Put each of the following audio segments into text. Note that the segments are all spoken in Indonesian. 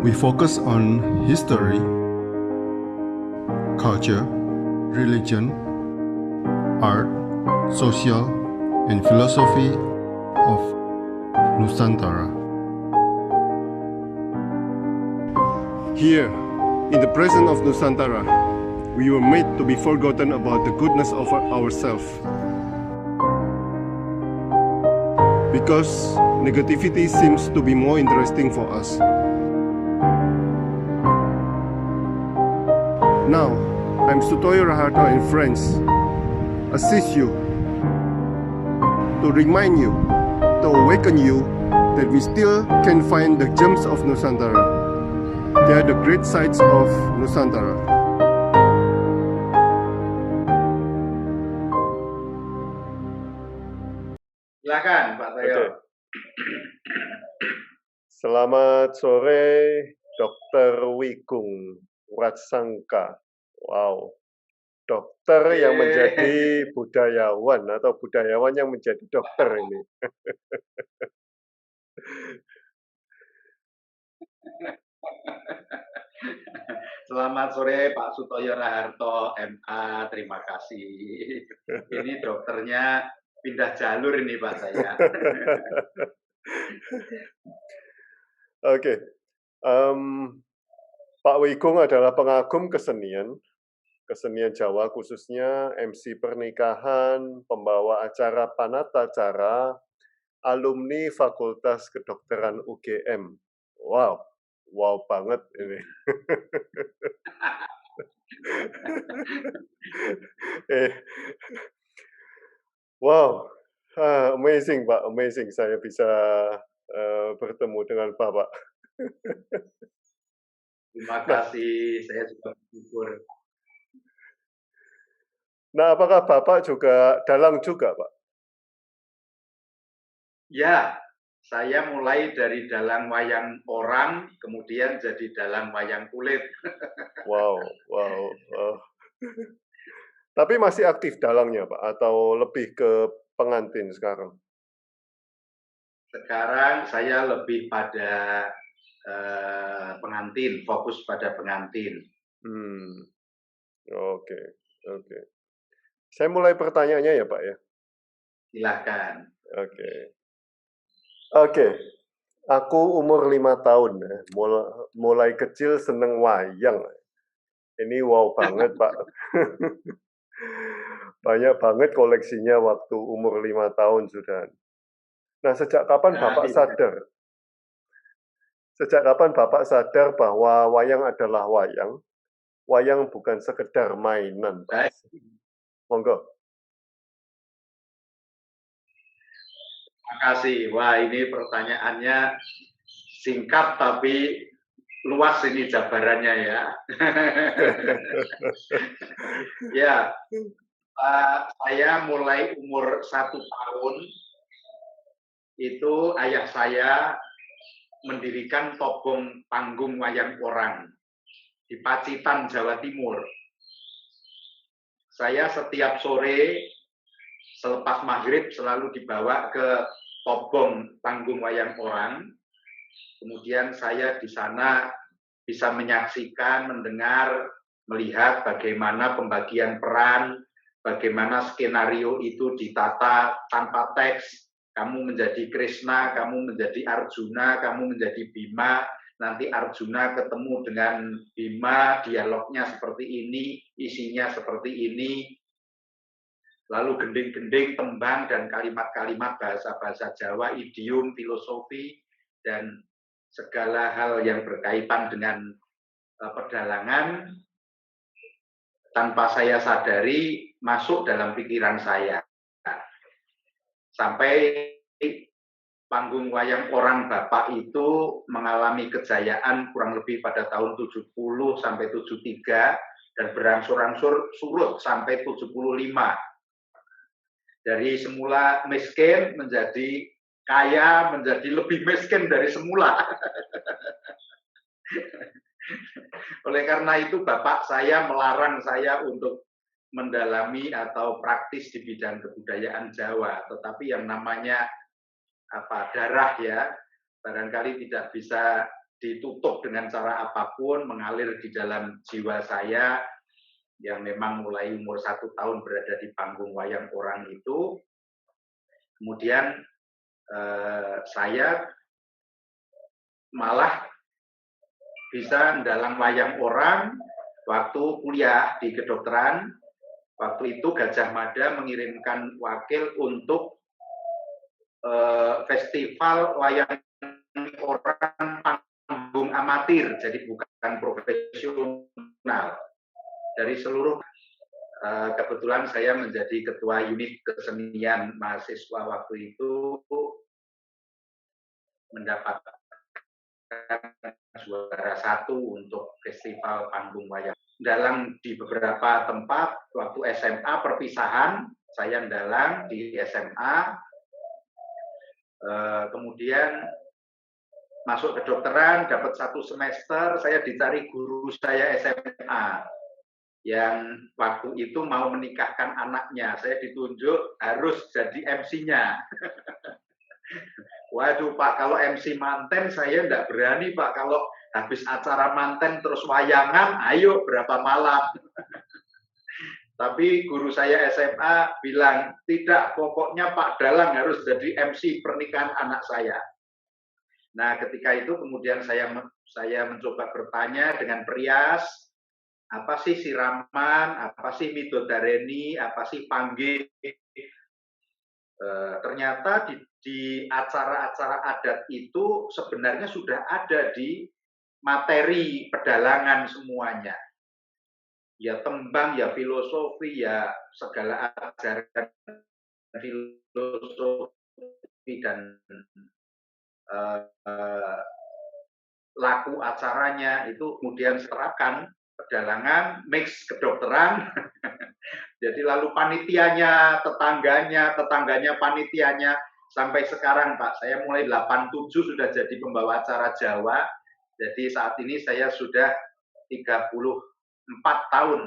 We focus on history, culture, religion, art, social, and philosophy of Nusantara. Here, in the presence of Nusantara, we were made to be forgotten about the goodness of ourselves. Because negativity seems to be more interesting for us. Now, I'm Sutoyo Raharto and friends, assist you, to remind you, to awaken you that we still can find the gems of Nusantara. They are the great sights of Nusantara. Silakan Pak Toyo. Oke. Selamat sore, Dr. Wigung Watsangka. Wow, dokter yang menjadi budayawan atau budayawan yang menjadi dokter ini. Selamat sore Pak Sutoyo Raharto, MA. Terima kasih. Ini dokternya pindah jalur ini Pak saya. Oke, Pak Wigung adalah pengagum kesenian Jawa, khususnya MC pernikahan, pembawa acara panatacara, alumni Fakultas Kedokteran UGM. Wow banget ini. Wow, amazing Pak, amazing saya bisa bertemu dengan Bapak. Terima kasih, saya juga bersyukur. Nah, apakah Bapak juga dalang juga, Pak? Ya, saya mulai dari dalang wayang orang, kemudian jadi dalang wayang kulit. Wow. Tapi masih aktif dalangnya, Pak? Atau lebih ke pengantin sekarang? Sekarang saya lebih pada pengantin, fokus pada pengantin. Oke. Saya mulai pertanyaannya ya, Pak ya? Silahkan. Oke. Aku umur 5 tahun, mulai kecil seneng wayang. Ini wow banget, Pak. Banyak banget koleksinya waktu umur 5 tahun sudah. Nah, sejak kapan Bapak sadar? Sejak kapan Bapak sadar bahwa wayang adalah wayang? Wayang bukan sekedar mainan, Pak. Monggo. Terima kasih. Wah, ini pertanyaannya singkat tapi luas ini jabarannya ya. Ya, saya mulai umur 1 tahun, itu ayah saya mendirikan tobong panggung wayang orang di Pacitan, Jawa Timur. Saya setiap sore selepas maghrib selalu dibawa ke tobong panggung wayang orang. Kemudian saya di sana bisa menyaksikan, mendengar, melihat bagaimana pembagian peran, bagaimana skenario itu ditata tanpa teks. Kamu menjadi Krishna, kamu menjadi Arjuna, kamu menjadi Bima. Nanti Arjuna ketemu dengan Bima, dialognya seperti ini, isinya seperti ini. Lalu gending-gending, tembang, dan kalimat-kalimat bahasa-bahasa Jawa, idiom, filosofi, dan segala hal yang berkaitan dengan pedalangan, tanpa saya sadari, masuk dalam pikiran saya. Sampai panggung wayang orang Bapak itu mengalami kejayaan kurang lebih pada tahun 70 sampai 73, dan berangsur-angsur surut sampai 75. Dari semula miskin menjadi kaya, menjadi lebih miskin dari semula. Oleh karena itu Bapak saya melarang saya untuk mendalami atau praktis di bidang kebudayaan Jawa, tetapi yang namanya darah ya, barangkali tidak bisa ditutup dengan cara apapun, mengalir di dalam jiwa saya yang memang mulai umur 1 tahun berada di panggung wayang orang itu. Kemudian saya malah bisa dalam wayang orang waktu kuliah di kedokteran. Waktu itu Gajah Mada mengirimkan wakil untuk festival wayang orang panggung amatir, jadi bukan profesional. Dari seluruh, kebetulan saya menjadi ketua unit kesenian mahasiswa waktu itu, mendapatkan juara 1 untuk festival panggung wayang. Dalang di beberapa tempat, waktu SMA perpisahan, saya dalang di SMA, kemudian masuk kedokteran, dapat 1 semester, saya dicari guru saya SMA, yang waktu itu mau menikahkan anaknya. Saya ditunjuk harus jadi MC-nya. Waduh Pak, kalau MC manten saya enggak berani Pak. Kalau habis acara manten terus wayangan, ayo berapa malam. Tapi guru saya SMA bilang, tidak, pokoknya Pak Dalang harus jadi MC pernikahan anak saya. Nah, ketika itu kemudian saya mencoba bertanya dengan perias, apa sih siraman, apa sih midodareni, apa sih pangge. Ternyata di acara-acara adat itu sebenarnya sudah ada di materi pedalangan semuanya. Ya tembang, ya filosofi, ya segala ajaran filosofi dan laku acaranya itu kemudian diterapkan pedalangan, mix kedokteran. Jadi lalu panitianya, tetangganya panitianya, sampai sekarang Pak, saya mulai 87 sudah jadi pembawa acara Jawa. Jadi saat ini saya sudah 34 tahun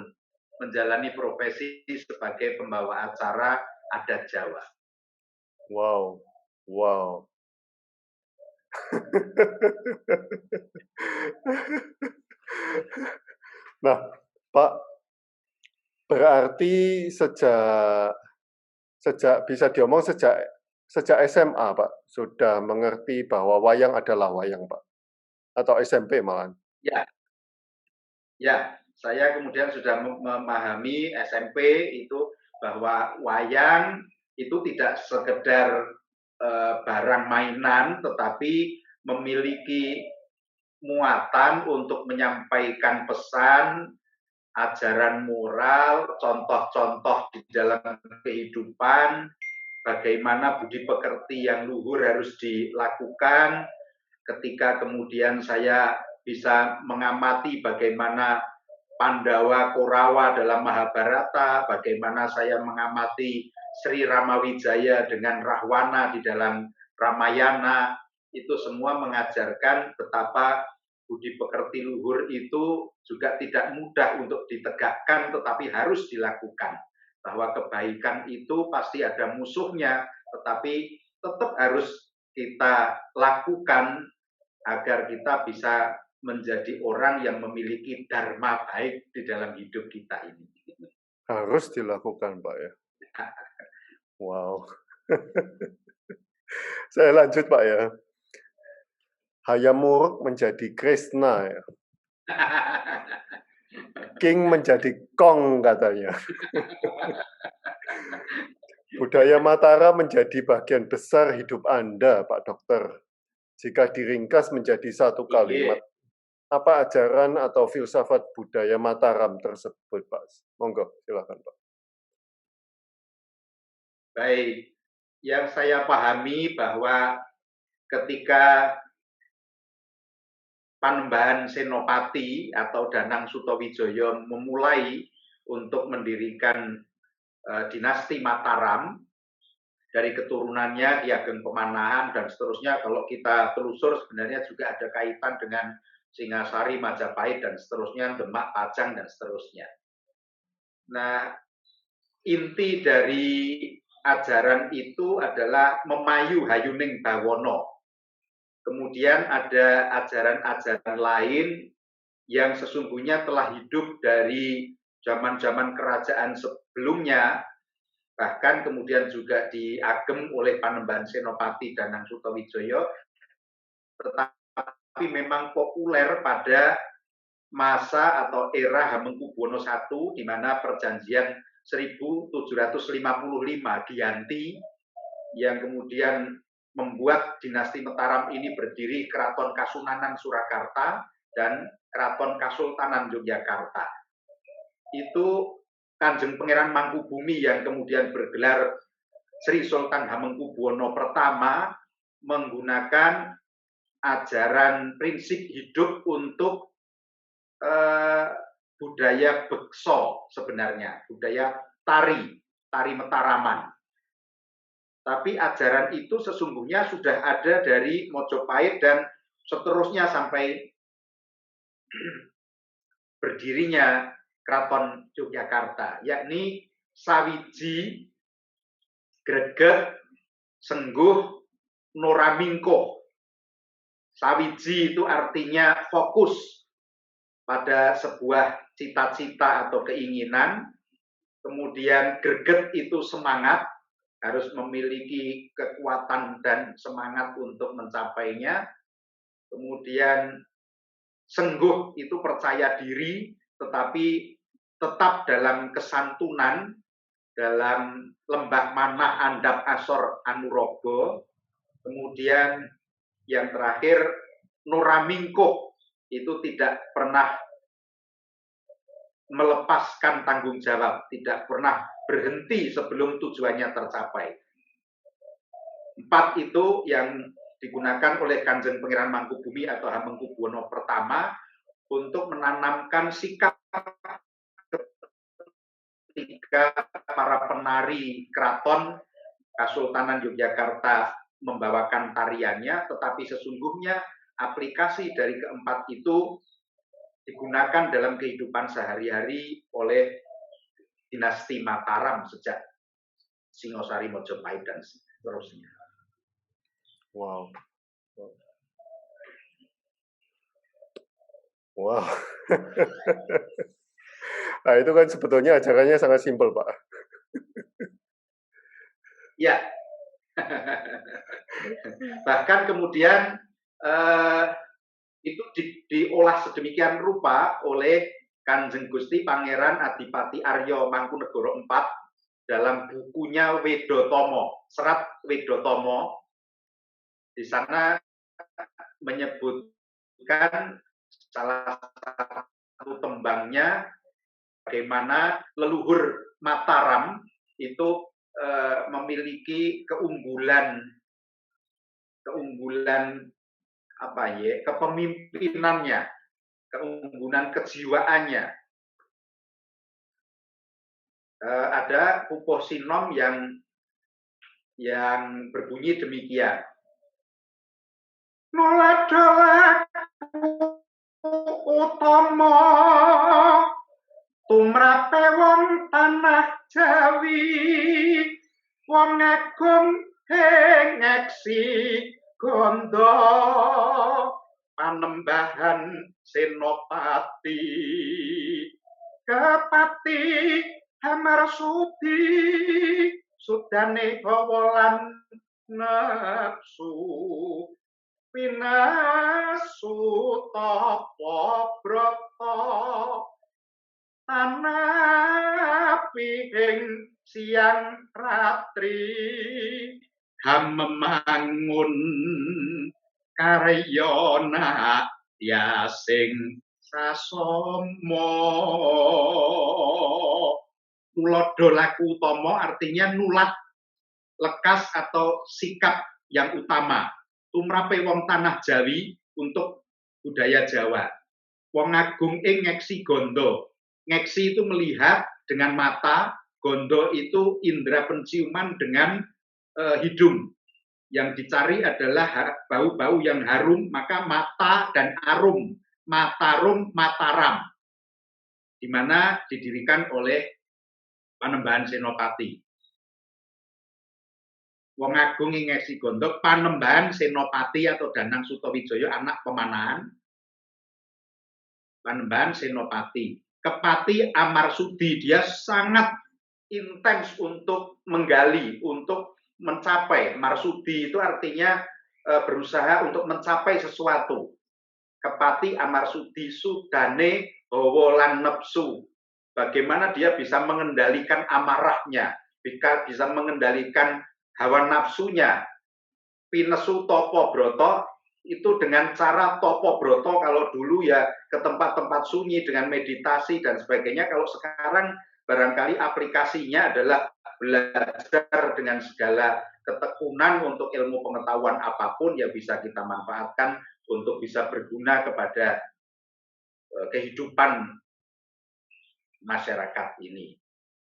menjalani profesi sebagai pembawa acara adat Jawa. Wow, wow. Nah, Pak, berarti sejak bisa diomong sejak SMA, Pak, sudah mengerti bahwa wayang adalah wayang, Pak? Atau SMP malahan? Ya, saya kemudian sudah memahami SMP itu bahwa wayang itu tidak sekedar barang mainan, tetapi memiliki muatan untuk menyampaikan pesan, ajaran moral, contoh-contoh di dalam kehidupan, bagaimana budi pekerti yang luhur harus dilakukan. Ketika kemudian saya bisa mengamati bagaimana Pandawa Korawa dalam Mahabharata, bagaimana saya mengamati Sri Ramawijaya dengan Rahwana di dalam Ramayana, itu semua mengajarkan betapa budi pekerti luhur itu juga tidak mudah untuk ditegakkan, tetapi harus dilakukan. Bahwa kebaikan itu pasti ada musuhnya, tetapi tetap harus kita lakukan agar kita bisa menjadi orang yang memiliki dharma baik di dalam hidup kita ini. Harus dilakukan, Pak ya. Wow. Saya lanjut, Pak ya. Hayam Wuruk menjadi Krishna ya. King menjadi Kong katanya. Budaya Mataram menjadi bagian besar hidup Anda, Pak Dokter. Jika diringkas menjadi satu kalimat, apa ajaran atau filsafat budaya Mataram tersebut, Pak? Monggo, silakan, Pak. Baik, yang saya pahami bahwa ketika Panembahan Senopati atau Danang Sutawijaya memulai untuk mendirikan dinasti Mataram, dari keturunannya Ki Ageng Pemanahan dan seterusnya, kalau kita telusur sebenarnya juga ada kaitan dengan Singasari, Majapahit dan seterusnya, Demak, Pajang dan seterusnya. Nah, inti dari ajaran itu adalah memayu hayuning bawono. Kemudian ada ajaran-ajaran lain yang sesungguhnya telah hidup dari zaman-zaman kerajaan sebelumnya, bahkan kemudian juga diagem oleh Panembahan Senopati Danang Sutawijaya, tetapi memang populer pada masa atau era Hamengkubuwono I, di mana perjanjian 1755 Giyanti yang kemudian membuat dinasti Mataram ini berdiri Keraton Kasunanan Surakarta dan Keraton Kasultanan Yogyakarta. Itu Kanjeng Pangeran Mangkubumi yang kemudian bergelar Sri Sultan Hamengkubuwono I menggunakan ajaran prinsip hidup untuk budaya bekso sebenarnya, budaya tari Mataraman. Tapi ajaran itu sesungguhnya sudah ada dari Mojopahit dan seterusnya sampai berdirinya Keraton Yogyakarta, yakni sawiji, greget, sengguh, noramingko. Sawiji itu artinya fokus pada sebuah cita-cita atau keinginan. Kemudian greget itu semangat, harus memiliki kekuatan dan semangat untuk mencapainya. Kemudian sengguh itu percaya diri, tetapi tetap dalam kesantunan, dalam lembah manah andap asor anurogo. Kemudian yang terakhir noramingko, itu tidak pernah melepaskan tanggung jawab, tidak pernah berhenti sebelum tujuannya tercapai. 4 itu yang digunakan oleh Kanjeng Pangeran Mangkubumi atau Hamengkubuwono I untuk menanamkan sikap ketika para penari keraton Kasultanan Yogyakarta membawakan tariannya, tetapi sesungguhnya aplikasi dari keempat itu digunakan dalam kehidupan sehari-hari oleh dinasti Mataram sejak Singosari, Mojopahit, dan seterusnya. Wow. Wow. Nah, itu kan sebetulnya ajarannya sangat simpel, Pak. Ya. Bahkan kemudian itu diolah sedemikian rupa oleh Kanjeng Gusti Pangeran Adipati Aryo Mangkunegoro IV dalam bukunya Wedotomo, Serat Wedotomo. Di sana menyebutkan salah satu tembangnya bagaimana leluhur Mataram itu memiliki keunggulan kepemimpinannya, keunggulan kejiwaannya. Ada pupuh sinom yang berbunyi demikian. Nuladolaku utama tumrape wong tanah Jawi, wong agung ngeksi gondo Panembahan Senopati, Kepati Hamarsudi, sudane hawalan nafsu, pinasu tapa brata, tanapi ing siang ratri, hamemangun karyana yasing sasomo. Nuladolaku utama artinya nulat, lekas atau sikap yang utama. Tumrape wong tanah Jawi untuk budaya Jawa. Wong agung ing ngeksi gondo. Ngeksi itu melihat dengan mata, gondo itu indera penciuman dengan hidung. Yang dicari adalah bau-bau yang harum, maka mata dan arum, Matarum, Mataram, di mana didirikan oleh Panembahan Senopati. Wong Agung ing Ngesi Gondok, Panembahan Senopati atau Danang Sutawijaya anak pemanahan. Panembahan Senopati. Kepati Amarsudi, dia sangat intens untuk menggali, untuk mencapai. Marsudi itu artinya berusaha untuk mencapai sesuatu. Kepati Amarsudi Sudane Hawa lan nepsu. Bagaimana dia bisa mengendalikan amarahnya, bisa mengendalikan hawa nafsunya. Pinesu Topo Broto itu dengan cara Topo Broto, kalau dulu ya ke tempat-tempat sunyi dengan meditasi dan sebagainya. Kalau sekarang barangkali aplikasinya adalah belajar dengan segala ketekunan untuk ilmu pengetahuan apapun yang bisa kita manfaatkan untuk bisa berguna kepada kehidupan masyarakat ini.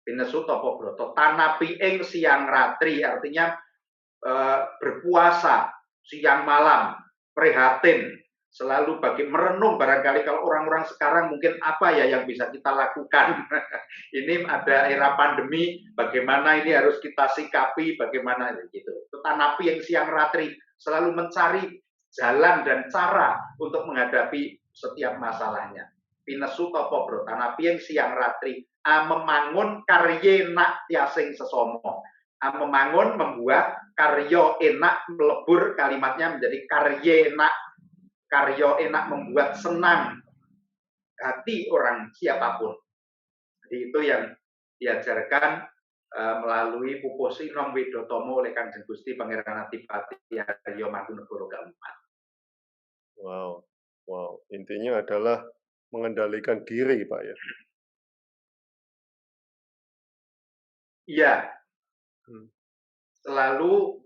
Pinesu Topo Broto, Tanapi ing siang ratri, artinya berpuasa siang malam, prihatin, selalu merenung. Barangkali kalau orang-orang sekarang mungkin apa ya yang bisa kita lakukan. Ini ada era pandemi, bagaimana ini harus kita sikapi, bagaimana gitu. Tanapi yang siang ratri, selalu mencari jalan dan cara untuk menghadapi setiap masalahnya. Pinesu Topo Broto, Tanapi yang siang ratri, memangun karye nak tiasing sesomo. Memangun, membuat, karyo enak, melebur, kalimatnya menjadi karye enak. Karyo enak, membuat senang hati orang siapapun. Jadi itu yang diajarkan melalui Pupuh Sinom Widotomo oleh Kanjeng Gusti Pangeran Adipati Aryo Mangkunegoro keempat. Wow, wow. Intinya adalah mengendalikan diri, Pak ya. Iya. Selalu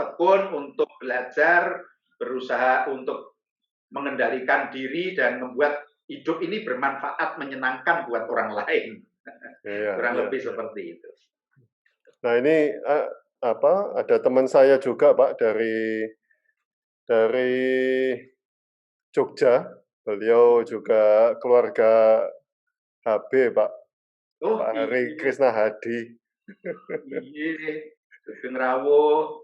tekun untuk belajar, berusaha untuk mengendalikan diri dan membuat hidup ini bermanfaat, menyenangkan buat orang lain. Kurang lebih seperti itu. Nah ini ada teman saya juga Pak dari Jogja. Beliau juga keluarga HB Pak. Pak Hari Krisna Hadi. Iya, Sugeng Rawuh.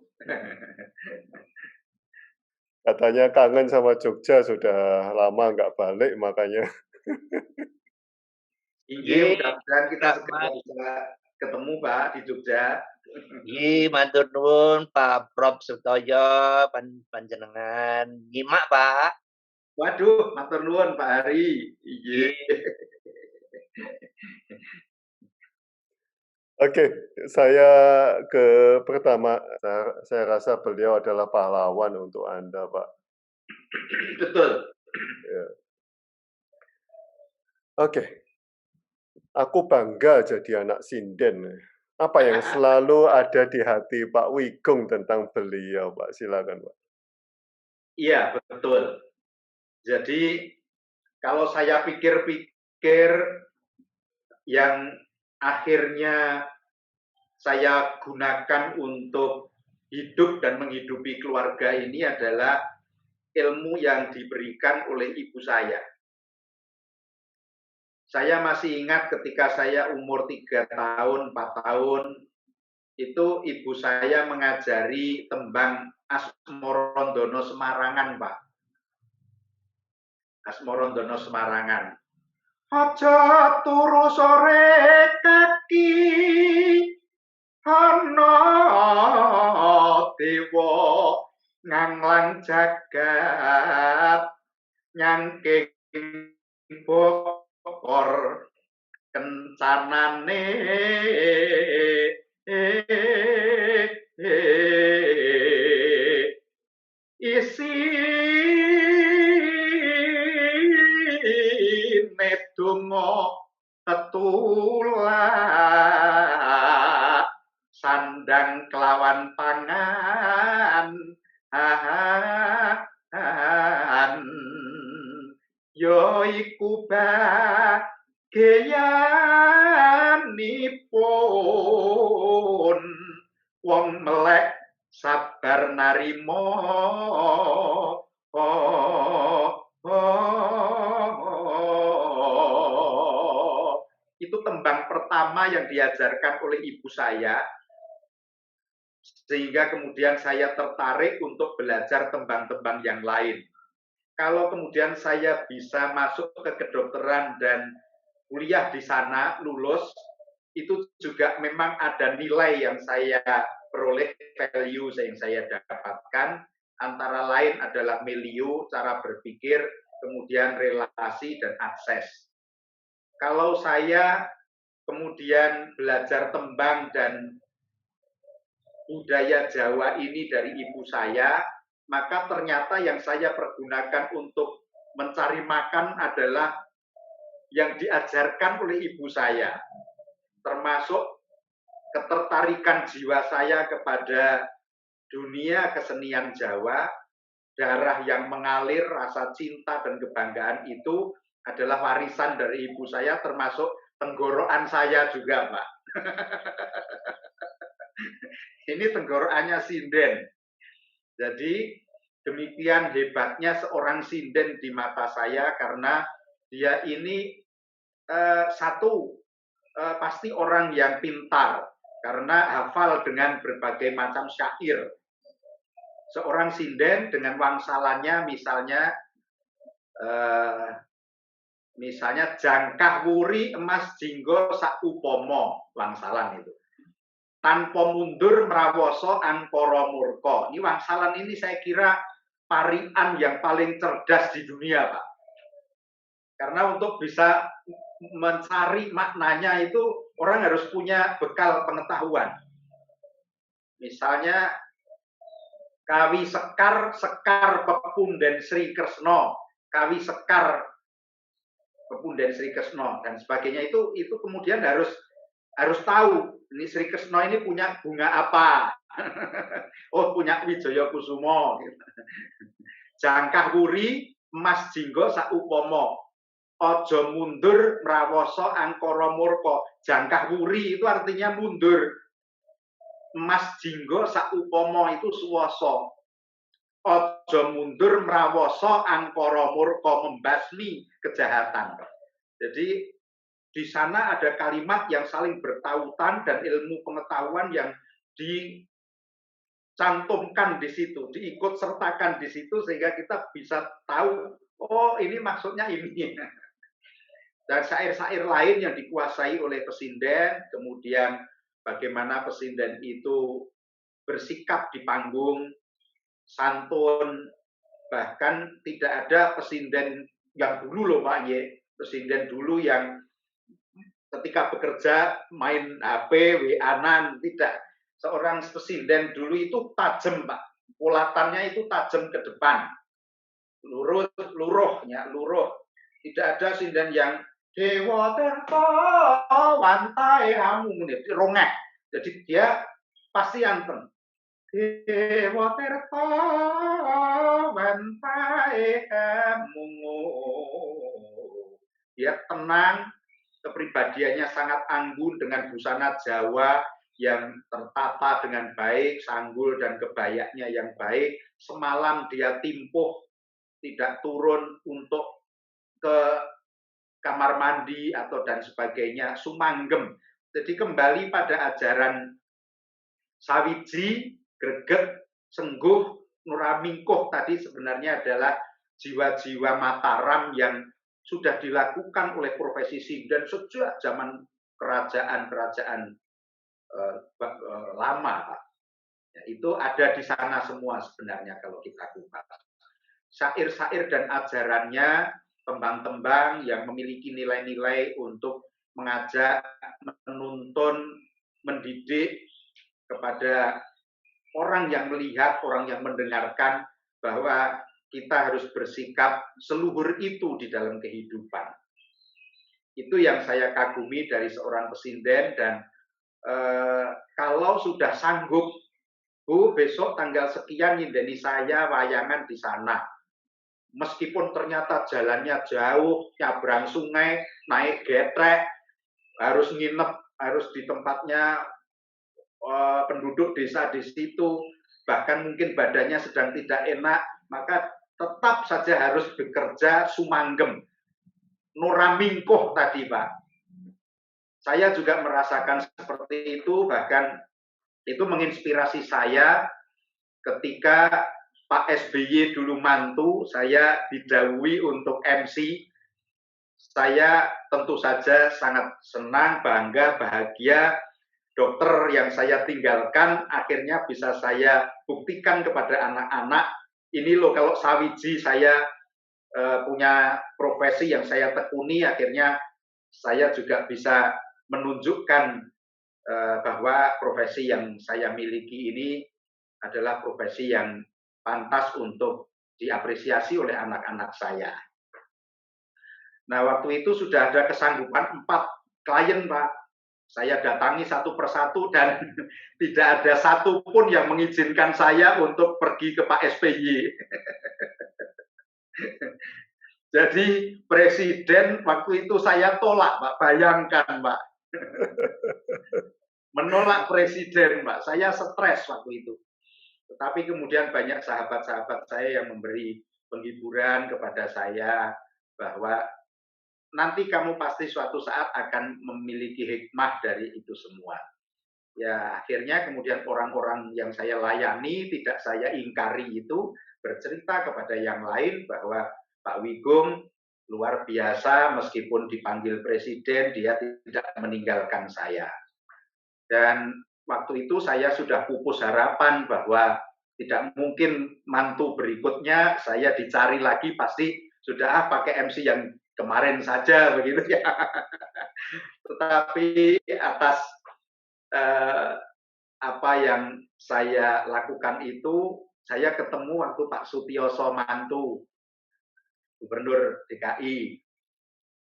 Katanya kangen sama Jogja, sudah lama nggak balik makanya. Iya, mudah-mudahan kita segera bisa ketemu Pak di Jogja. Iya, matur nuwun Pak Prof Sutoyo panjenengan nyimak Pak. Waduh, matur nuwun Pak Hari. Iya. Oke, saya pertama, saya rasa beliau adalah pahlawan untuk Anda, Pak. Betul. Ya. Oke, aku bangga jadi anak sinden. Apa yang selalu ada di hati Pak Wigung tentang beliau, Pak? Silakan, Pak. Iya, betul. Jadi, kalau saya pikir-pikir yang akhirnya saya gunakan untuk hidup dan menghidupi keluarga ini adalah ilmu yang diberikan oleh ibu saya. Saya masih ingat ketika saya umur 3 tahun, 4 tahun, itu ibu saya mengajari tembang Asmorondono Semarangan, Pak. Asmorondono Semarangan. Aja turu sore kaki ana dewa nganglang jagat nyangking bokor kencanane isi donga tetulak sandang kelawan pangan yo iku bagianipun wong melek sabar narimo itu tembang pertama yang diajarkan oleh ibu saya. sehingga kemudian saya tertarik untuk belajar tembang-tembang yang lain. Kalau kemudian saya bisa masuk ke kedokteran dan kuliah di sana, lulus, itu juga memang ada nilai yang saya peroleh, value yang saya dapatkan, antara lain adalah milieu, cara berpikir, kemudian relasi dan akses. Kalau saya kemudian belajar tembang dan budaya Jawa ini dari ibu saya, maka ternyata yang saya pergunakan untuk mencari makan adalah yang diajarkan oleh ibu saya, termasuk ketertarikan jiwa saya kepada dunia kesenian Jawa, darah yang mengalir, rasa cinta dan kebanggaan itu adalah warisan dari ibu saya, termasuk tenggorokan saya juga, Pak. Ini tenggorokannya sinden. Jadi demikian hebatnya seorang sinden di mata saya, karena dia ini pasti orang yang pintar karena hafal dengan berbagai macam syair. Seorang sinden dengan wangsalannya misalnya jangkah wuri emas jinggo sakupomo, wangsalan itu. Tanpa mundur merawoso angkara murka. Ini wangsalan ini saya kira parian yang paling cerdas di dunia, Pak. Karena untuk bisa mencari maknanya itu orang harus punya bekal pengetahuan. Misalnya kawi sekar pepunden Sri Kresna, kawi sekar pepunden Sri Kresna dan sebagainya, itu kemudian harus tahu ini Sri Kresna ini punya bunga apa. Oh, punya Wijaya Kusuma. Jangkah wuri emas jinggo saupomo. Ojo mundur mrawoso angkara murka. Jangkah wuri itu artinya mundur. Emas jinggo saupomo itu suwasa. Ojo mundur mrawoso angkara murka, membasmi kejahatan. Jadi di sana ada kalimat yang saling bertautan dan ilmu pengetahuan yang dicantumkan di situ, diikut sertakan di situ sehingga kita bisa tahu, oh ini maksudnya ini. Dan syair-syair lain yang dikuasai oleh pesinden, kemudian bagaimana pesinden itu bersikap di panggung, santun, bahkan tidak ada pesinden yang dulu loh Pak Ye, pesinden dulu yang ketika bekerja main HP, WA-an, tidak. Seorang pesinden dulu itu tajam, Pak. Pulatannya itu tajam ke depan. Luruh. Tidak ada sinden yang Dewa Tirta wantae amu, rongeh. Jadi dia pasti anteng. Dewa Tirta wantae amu. Dia tenang, kepribadiannya sangat anggun dengan busana Jawa yang tertata dengan baik, sanggul dan kebayaknya yang baik. Semalam dia timpuh, tidak turun untuk ke kamar mandi atau dan sebagainya, sumanggem. Jadi kembali pada ajaran sawiji, greget, sengguh, nuramingkuh tadi sebenarnya adalah jiwa-jiwa Mataram yang sudah dilakukan oleh profesi sinden sejak zaman kerajaan-kerajaan lama, Pak. Ya, itu ada di sana semua sebenarnya kalau kita kupas. Syair-syair dan ajarannya, tembang-tembang yang memiliki nilai-nilai untuk mengajak, menuntun, mendidik kepada orang yang melihat, orang yang mendengarkan bahwa kita harus bersikap seluhur itu di dalam kehidupan. Itu yang saya kagumi dari seorang pesinden. Dan kalau sudah sanggup, Bu, besok tanggal sekian nyindeni saya wayangan di sana. Meskipun ternyata jalannya jauh, nyabrang sungai, naik getrek, harus nginep, harus di tempatnya penduduk desa di situ, bahkan mungkin badannya sedang tidak enak, maka tetap saja harus bekerja sumanggem. Nuramingkuh tadi, Pak. Saya juga merasakan seperti itu, bahkan Itu menginspirasi saya ketika Pak SBY dulu mantu, saya didhawuhi untuk MC. Saya tentu saja sangat senang, bangga, bahagia. Dokter yang saya tinggalkan akhirnya bisa saya buktikan kepada anak-anak, ini loh kalau Sawiji saya punya profesi yang saya tekuni, akhirnya saya juga bisa menunjukkan bahwa profesi yang saya miliki ini adalah profesi yang pantas untuk diapresiasi oleh anak-anak saya. Nah, waktu itu sudah ada kesanggupan 4 klien, Pak. Saya datangi satu persatu dan tidak ada satupun yang mengizinkan saya untuk pergi ke Pak SBY. Jadi presiden waktu itu saya tolak, Pak. Bayangkan, Pak. Menolak presiden, Pak. Saya stres waktu itu. Tetapi kemudian banyak sahabat-sahabat saya yang memberi penghiburan kepada saya bahwa nanti kamu pasti suatu saat akan memiliki hikmah dari itu semua. Ya, akhirnya kemudian orang-orang yang saya layani, tidak saya ingkari itu, bercerita kepada yang lain bahwa Pak Wigung luar biasa, meskipun dipanggil presiden, dia tidak meninggalkan saya. Dan waktu itu saya sudah pupus harapan bahwa tidak mungkin mantu berikutnya saya dicari lagi, pasti sudah pakai MC yang kemarin saja begitu ya. Tetapi atas apa yang saya lakukan itu, saya ketemu waktu Pak Sutioso mantu, Gubernur DKI.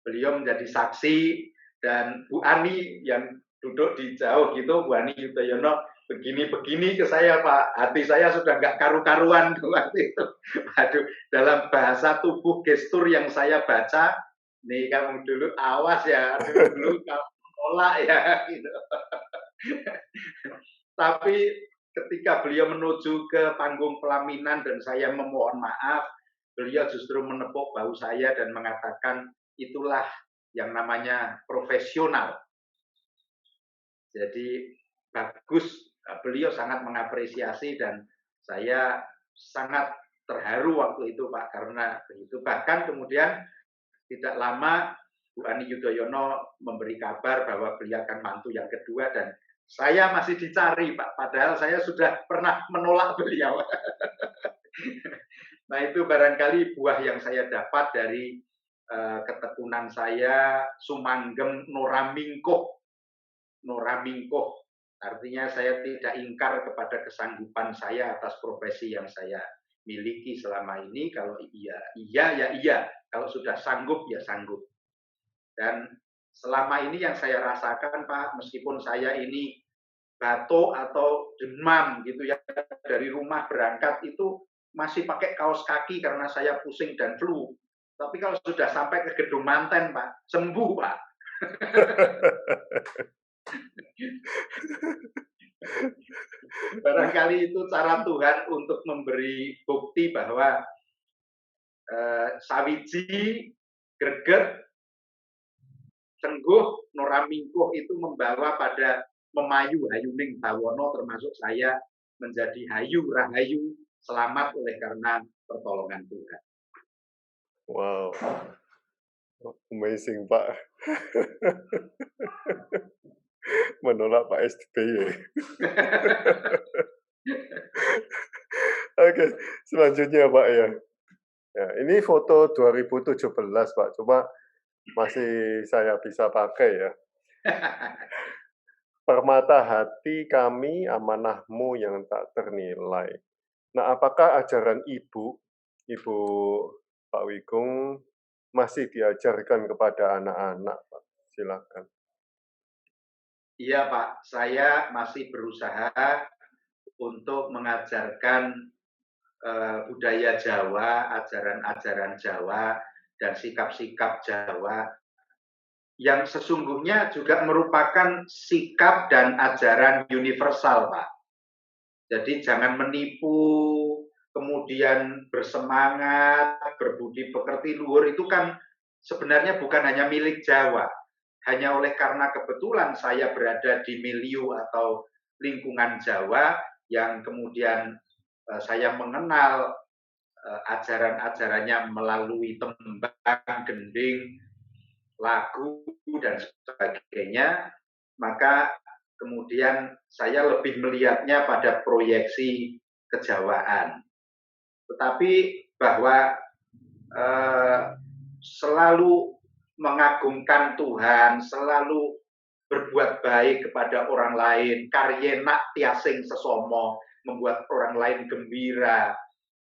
Beliau menjadi saksi dan Bu Ani yang duduk di jauh gitu, Bu Ani Yudhoyono begini-begini ke saya, Pak. Hati saya sudah nggak karu-karuan waktu itu. Aduh, dalam bahasa tubuh gestur yang saya baca, nih kamu dulu awas ya, dulu kamu nolak ya, gitu. Tapi ketika beliau menuju ke panggung pelaminan dan saya memohon maaf, beliau justru menepuk bahu saya dan mengatakan, itulah yang namanya profesional. Jadi bagus, beliau sangat mengapresiasi dan saya sangat terharu waktu itu, Pak, karena begitu. Bahkan kemudian tidak lama Bu Ani Yudhoyono memberi kabar bahwa beliau akan mantu yang kedua dan saya masih dicari, Pak, padahal saya sudah pernah menolak beliau. Nah, itu barangkali buah yang saya dapat dari ketekunan saya, sumanggem noramingkuh. Noramingkuh, artinya saya tidak ingkar kepada kesanggupan saya atas profesi yang saya miliki selama ini. Kalau iya, iya ya iya. Kalau sudah sanggup, ya sanggup. Dan selama ini yang saya rasakan, Pak, meskipun saya ini batuk atau demam gitu ya, dari rumah berangkat itu masih pakai kaos kaki karena saya pusing dan flu. Tapi kalau sudah sampai ke Gedung Manten, Pak, sembuh, Pak. Barangkali itu cara Tuhan untuk memberi bukti bahwa Sawiji, greget, tengguh, noramingkuh itu membawa pada memayu hayuning bawono, termasuk saya menjadi hayu rahayu, selamat oleh karena pertolongan Tuhan. Wow, amazing, Pak. Menolak Pak SBY. Oke, selanjutnya, Pak, ya. Ya, ini foto 2017, Pak. Coba masih saya bisa pakai ya. Permata hati kami, amanahmu yang tak ternilai. Nah, apakah ajaran Ibu Pak Wigung masih diajarkan kepada anak-anak, Pak? Silakan. Iya, Pak. Saya masih berusaha untuk mengajarkan budaya Jawa, ajaran-ajaran Jawa, dan sikap-sikap Jawa yang sesungguhnya juga merupakan sikap dan ajaran universal, Pak. Jadi jangan menipu, kemudian bersemangat, berbudi pekerti luhur, itu kan sebenarnya bukan hanya milik Jawa. Hanya oleh karena kebetulan saya berada di milieu atau lingkungan Jawa yang kemudian saya mengenal ajaran-ajarannya melalui tembang, gending, lagu, dan sebagainya, maka kemudian saya lebih melihatnya pada proyeksi kejawaan. Tetapi bahwa selalu mengagungkan Tuhan, selalu berbuat baik kepada orang lain, karyenak tiasing sesomo, membuat orang lain gembira,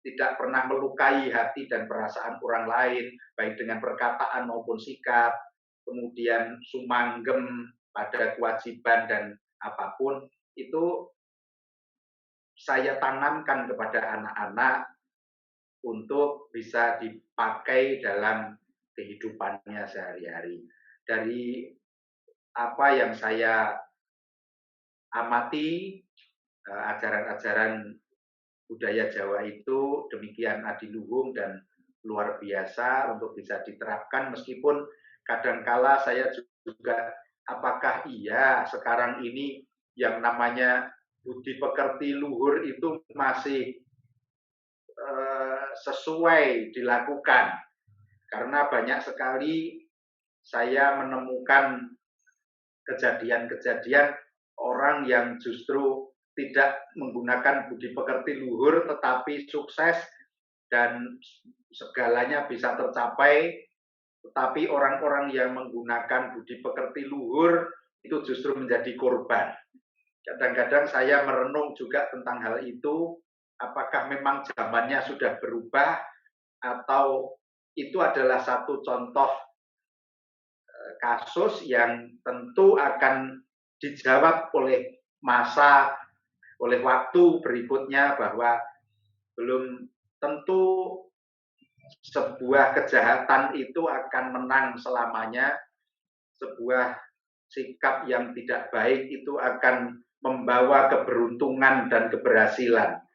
tidak pernah melukai hati dan perasaan orang lain, baik dengan perkataan maupun sikap, kemudian sumanggem pada kewajiban dan apapun, itu saya tanamkan kepada anak-anak untuk bisa dipakai dalam kehidupannya sehari-hari. Dari apa yang saya amati, ajaran-ajaran budaya Jawa itu demikian adiluhung dan luar biasa untuk bisa diterapkan, meskipun kadangkala saya juga, apakah iya sekarang ini yang namanya budi pekerti luhur itu masih sesuai dilakukan, karena banyak sekali saya menemukan kejadian-kejadian orang yang justru tidak menggunakan budi pekerti luhur tetapi sukses dan segalanya bisa tercapai, tetapi orang-orang yang menggunakan budi pekerti luhur itu justru menjadi korban. Kadang-kadang saya merenung juga tentang hal itu, apakah memang zamannya sudah berubah atau itu adalah satu contoh kasus yang tentu akan dijawab oleh masa, oleh waktu berikutnya, bahwa belum tentu sebuah kejahatan itu akan menang selamanya, sebuah sikap yang tidak baik itu akan membawa keberuntungan dan keberhasilan.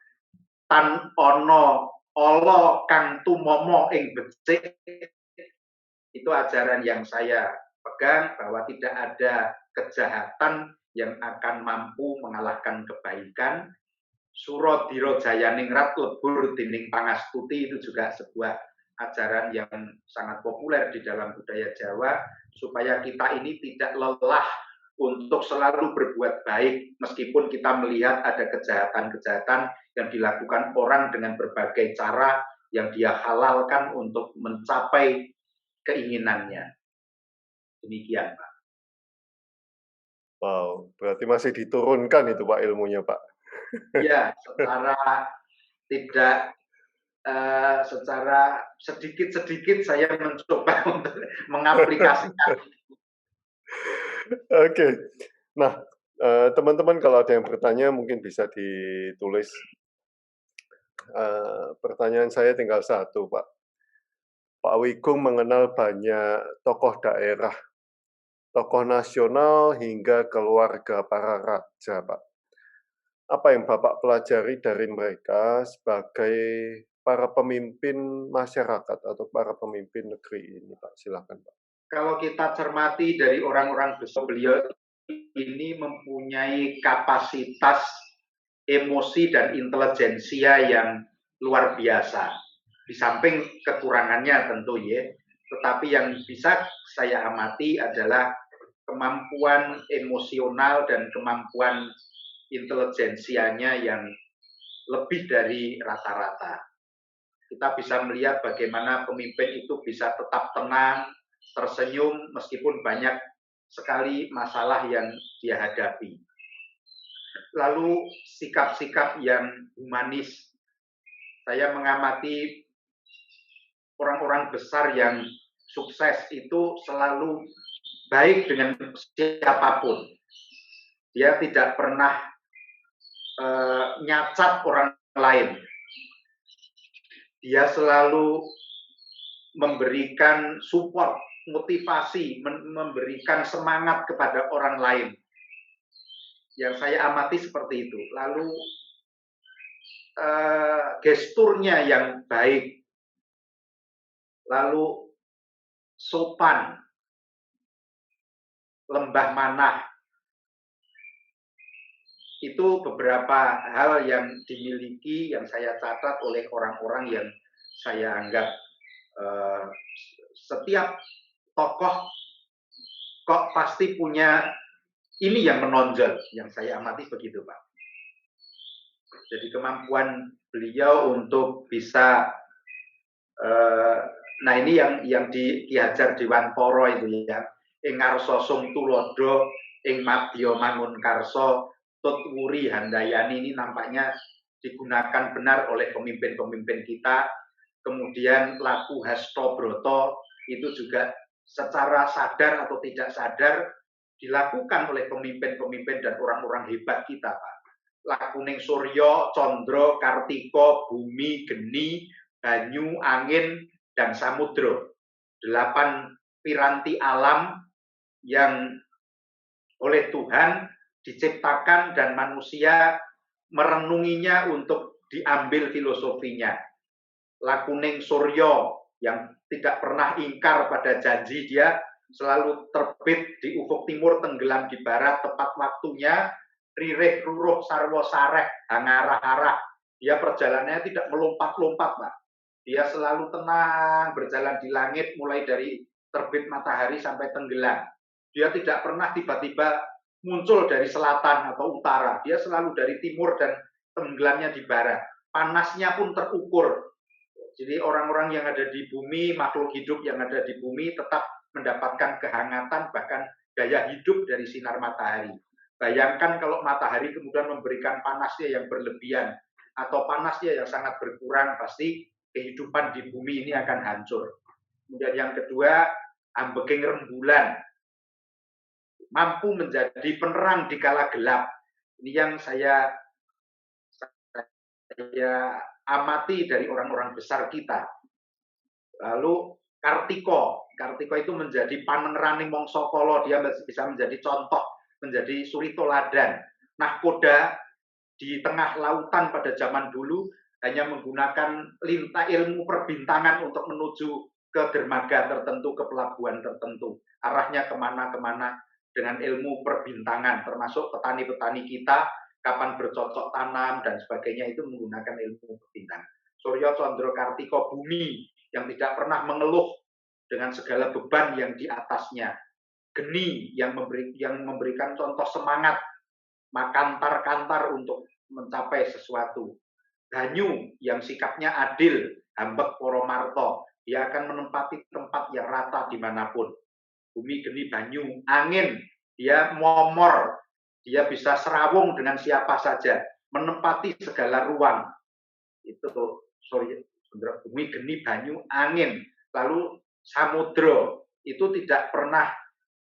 Tan ono olo kang tumomo ing becik, itu ajaran yang saya pegang, bahwa tidak ada kejahatan yang akan mampu mengalahkan kebaikan. Suro diro jayaningrat lebur dining pangastuti, itu juga sebuah ajaran yang sangat populer di dalam budaya Jawa, supaya kita ini tidak lelah untuk selalu berbuat baik meskipun kita melihat ada kejahatan-kejahatan yang dilakukan orang dengan berbagai cara yang dia halalkan untuk mencapai keinginannya. Demikian, Pak. Wow, berarti masih diturunkan itu Pak ilmunya Pak. Ya, secara sedikit-sedikit saya mencoba untuk mengaplikasikan. Oke. Nah, teman-teman kalau ada yang bertanya mungkin bisa ditulis. Pertanyaan saya tinggal satu, Pak. Pak Wigung mengenal banyak tokoh daerah, tokoh nasional hingga keluarga para raja, Pak. Apa yang Bapak pelajari dari mereka sebagai para pemimpin masyarakat atau para pemimpin negeri ini, Pak? Silakan, Pak. Kalau kita cermati dari orang-orang besar, beliau ini mempunyai kapasitas emosi dan intelijensia yang luar biasa. Di samping kekurangannya tentu ya, tetapi yang bisa saya amati adalah kemampuan emosional dan kemampuan intelijensianya yang lebih dari rata-rata. Kita bisa melihat bagaimana pemimpin itu bisa tetap tenang, tersenyum meskipun banyak sekali masalah yang dia hadapi. Lalu sikap-sikap yang humanis. Saya mengamati orang-orang besar yang sukses itu selalu baik dengan siapapun. Dia tidak pernah nyacat orang lain. Dia selalu memberikan support, motivasi, memberikan semangat kepada orang lain. Yang saya amati seperti itu. Lalu gesturnya yang baik, lalu sopan, lembah manah. itu beberapa hal yang dimiliki, yang saya catat oleh orang-orang yang saya anggap setiap tokoh kok pasti punya ini yang menonjol, yang saya amati begitu Pak. Jadi kemampuan beliau untuk bisa, nah ini yang di Ki Hajar Dewantara itu ya, ing ngarsa sung tulodo, ing madya mangun karsa, tut wuri handayani, ini nampaknya digunakan benar oleh pemimpin-pemimpin kita. Kemudian laku Hasto Broto itu juga secara sadar atau tidak sadar dilakukan oleh pemimpin-pemimpin dan orang-orang hebat kita, Pak. Lakuning Suryo, Condro, Kartiko, Bumi, Geni, Banyu, Angin, dan Samudro. 8 piranti alam yang oleh Tuhan diciptakan dan manusia merenunginya untuk diambil filosofinya. Lakuning Suryo yang tidak pernah ingkar pada janji, dia selalu terbit di ufuk timur, tenggelam di barat, tepat waktunya, ririh ruruh sarwo sareh, hangarah-harah. Dia perjalanannya tidak melompat-lompat, Pak. Dia selalu tenang berjalan di langit mulai dari terbit matahari sampai tenggelam. Dia tidak pernah tiba-tiba muncul dari selatan atau utara. Dia selalu dari timur dan tenggelamnya di barat. Panasnya pun terukur. Jadi orang-orang yang ada di bumi, makhluk hidup yang ada di bumi tetap mendapatkan kehangatan, bahkan daya hidup dari sinar matahari. Bayangkan kalau matahari kemudian memberikan panasnya yang berlebihan atau panasnya yang sangat berkurang, pasti kehidupan di bumi ini akan hancur. Kemudian yang kedua, ambeking rembulan, mampu menjadi penerang di kala gelap. Ini yang saya amati dari orang-orang besar kita. Lalu Kartiko itu menjadi panengraning mongso kala, dia bisa menjadi contoh, menjadi suri toladan. Nahkoda di tengah lautan pada zaman dulu hanya menggunakan lintah ilmu perbintangan untuk menuju ke dermaga tertentu, ke pelabuhan tertentu. Arahnya kemana-kemana dengan ilmu perbintangan, termasuk petani-petani kita, kapan bercocok tanam dan sebagainya itu menggunakan ilmu perbintangan. Suryo, Condro, Kartiko, Bumi yang tidak pernah mengeluh dengan segala beban yang di atasnya. Geni yang memberikan contoh semangat, makantar-kantar untuk mencapai sesuatu. Banyu yang sikapnya adil, hambek poromarto, dia akan menempati tempat yang rata dimanapun. Bumi, Geni, Banyu. Angin, dia momor, dia bisa serawung dengan siapa saja, menempati segala ruang. Itu Bumi, Geni, Banyu, Angin. Lalu Samudro, itu tidak pernah,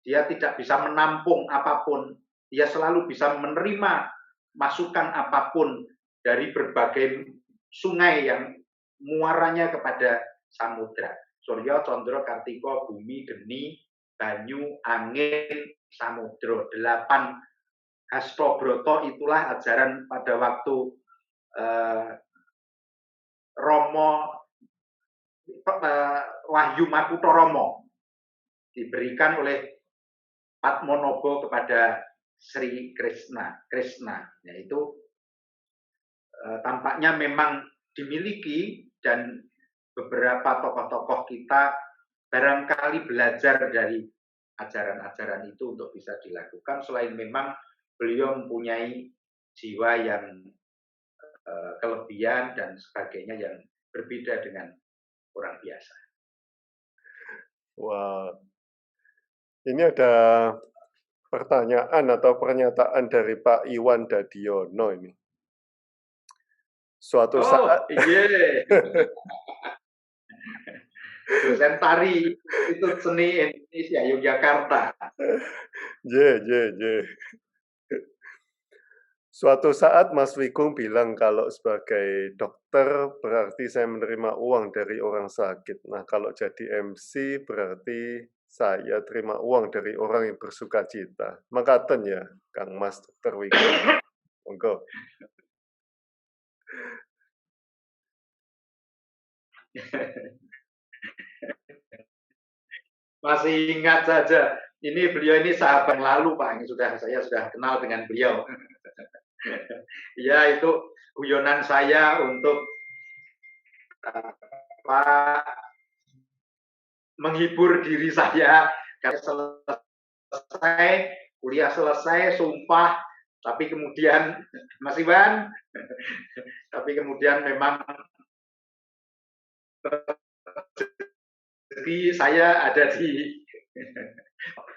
dia tidak bisa menampung apapun, dia selalu bisa menerima masukan apapun dari berbagai sungai yang muaranya kepada samudra. Suryo, Condro, Kartiko, Bumi, Geni, Banyu, Angin, Samudro. 8 Hasto Broto itulah ajaran pada waktu Romo Wahyu Makutoromo diberikan oleh Padmanaba kepada Sri Krishna, yaitu tampaknya memang dimiliki, dan beberapa tokoh-tokoh kita barangkali belajar dari ajaran-ajaran itu untuk bisa dilakukan, selain memang beliau mempunyai jiwa yang kelebihan dan sebagainya yang berbeda dengan orang biasa. Wah, ini ada pertanyaan atau pernyataan dari Pak Iwan Dadiono ini. Suatu saat, iya. Dosen tari itu seni Indonesia Yogyakarta. Suatu saat Mas Wigung bilang kalau sebagai dokter berarti saya menerima uang dari orang sakit. Nah, kalau jadi MC berarti saya terima uang dari orang yang bersuka cita. Makaten ya, Kang Mas Dokter Wigung. Monggo. Masih ingat saja. Ini beliau ini sahabat yang lalu, Pak. Saya sudah kenal dengan beliau. Ya, itu guyonan saya untuk apa, menghibur diri saya. Karena selesai, kuliah selesai, sumpah, tapi kemudian, Mas Iwan, tapi kemudian memang jadi saya ada di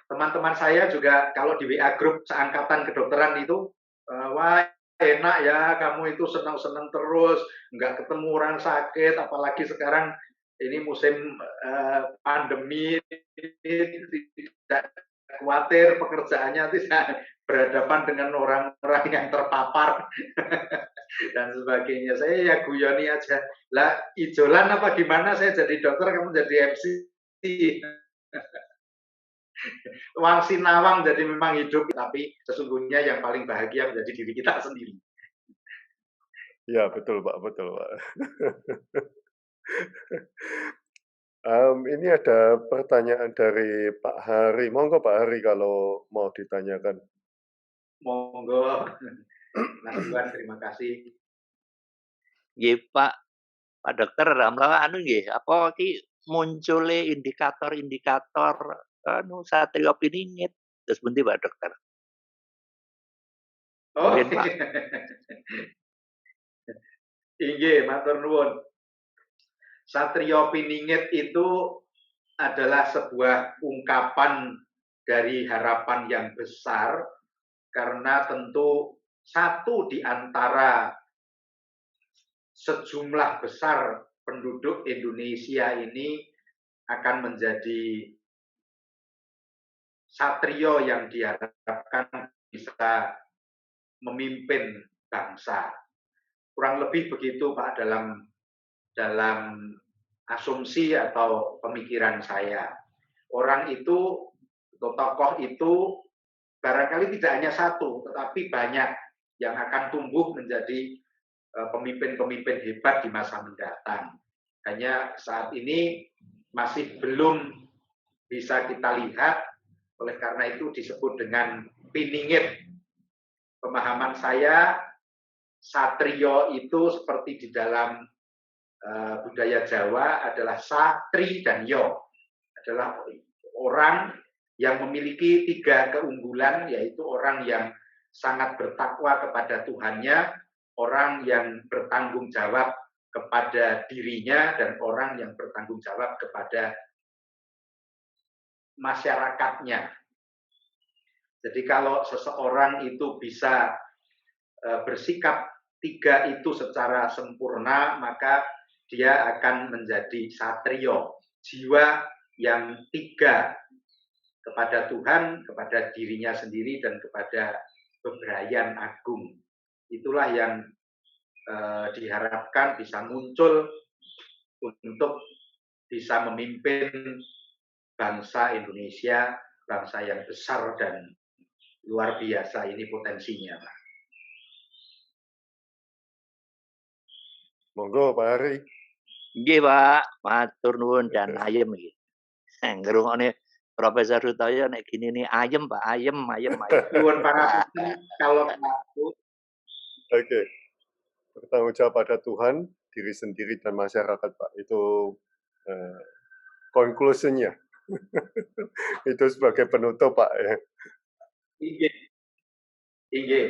teman-teman saya juga kalau di WA grup seangkatan kedokteran itu, wah enak ya kamu itu senang-senang terus, nggak ketemu orang sakit, apalagi sekarang ini musim pandemi, tidak khawatir pekerjaannya tidak berhadapan dengan orang-orang yang terpapar dan sebagainya. Saya ya guyoni aja. Lah ijolan apa gimana saya jadi dokter, kamu jadi MC. Wang sinawang jadi memang hidup, tapi sesungguhnya yang paling bahagia menjadi diri kita sendiri. Ya, betul Pak, betul Pak. Ini ada pertanyaan dari Pak Hari. Monggo Pak Hari kalau mau ditanyakan. Monggo. Mas Iwan, terima kasih. Nggih, Pak Dokter, anu nggih, apa iki muncule indikator-indikator anu satria piningit. Terus pundi Pak Dokter? Oh, Mungkin, Pak. inggih, matur nuwun. Satrio Piningit itu adalah sebuah ungkapan dari harapan yang besar, karena tentu satu di antara sejumlah besar penduduk Indonesia ini akan menjadi satrio yang diharapkan bisa memimpin bangsa. Kurang lebih begitu Pak dalam asumsi atau pemikiran saya. Orang itu atau tokoh itu barangkali tidak hanya satu, tetapi banyak yang akan tumbuh menjadi pemimpin-pemimpin hebat di masa mendatang. Hanya saat ini masih belum bisa kita lihat, oleh karena itu disebut dengan piningit. Pemahaman saya, satrio itu seperti di dalam budaya Jawa adalah satri dan yo, adalah orang yang memiliki 3 keunggulan, yaitu orang yang sangat bertakwa kepada Tuhannya, orang yang bertanggung jawab kepada dirinya, dan orang yang bertanggung jawab kepada masyarakatnya. Jadi kalau seseorang itu bisa bersikap 3 itu secara sempurna, maka dia akan menjadi satrio, jiwa yang 3 kepada Tuhan, kepada dirinya sendiri, dan kepada bebrayan agung. Itulah yang diharapkan bisa muncul untuk bisa memimpin bangsa Indonesia, bangsa yang besar dan luar biasa ini potensinya, Pak. Monggo Pak Hari. Nggih, Pak, matur nuwun dan ayem iki. Ngrungokne Profesor Sutoyo nek gini nih ayem, Pak, ayem. Nuwun pangapunten kalau aku. Oke. Bertanggung jawab pada Tuhan, diri sendiri dan masyarakat, Pak. Itu conclusion-nya. Itu sebagai penutup, Pak ya. Inggih.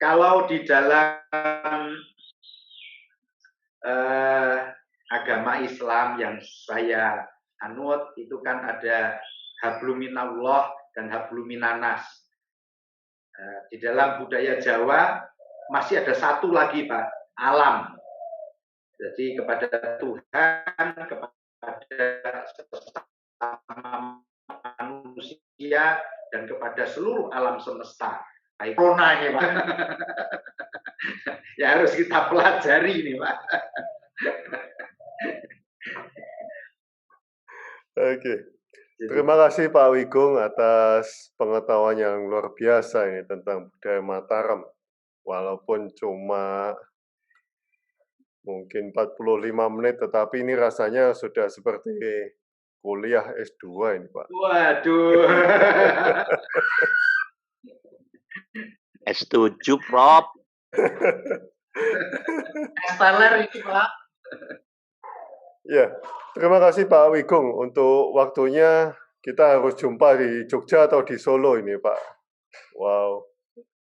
Kalau di dalam agama Islam yang saya anut itu kan ada habluminallah dan habluminanas. Di dalam budaya Jawa masih ada satu lagi Pak, alam. Jadi kepada Tuhan, kepada sesama manusia, dan kepada seluruh alam semesta. Baik, corona ini Pak. Ya harus kita pelajari ini Pak. Oke. Terima kasih Pak Wigung atas pengetahuan yang luar biasa ini tentang budaya Mataram. Walaupun cuma mungkin 45 menit, tetapi ini rasanya sudah seperti kuliah S2 ini Pak. Waduh. Setuju, Prof. Esteller itu Pak. Ya, terima kasih Pak Wigung untuk waktunya. Kita harus jumpa di Jogja atau di Solo ini, Pak. Wow,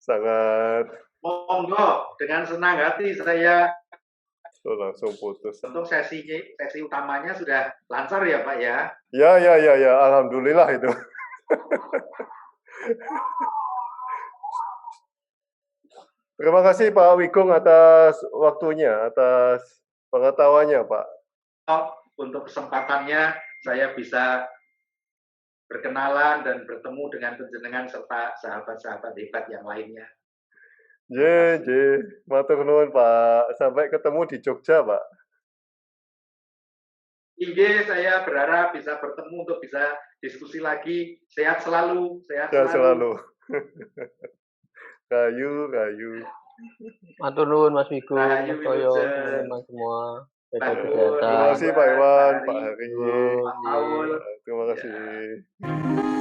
sangat Monggo, dengan senang hati saya. langsung putus. Untuk sesi utamanya sudah lancar ya Pak ya. Ya, alhamdulillah itu. Terima kasih Pak Wigung atas waktunya, atas pengetahuannya, Pak. Untuk kesempatannya saya bisa berkenalan dan bertemu dengan penjenengan serta sahabat-sahabat hebat yang lainnya. Matur nuwun Pak. Sampai ketemu di Jogja, Pak. Inge, saya berharap bisa bertemu untuk bisa diskusi lagi. Sehat selalu. Sehat selalu. Rayu. Matur nuwun Mas Wigung, Rahayu, Mas Toyo, Wilujeng. teman-teman semua. Jaga Matur, kesehatan. Terima kasih Pak Iwan, Pak Hari. Pak Paul. Terima kasih.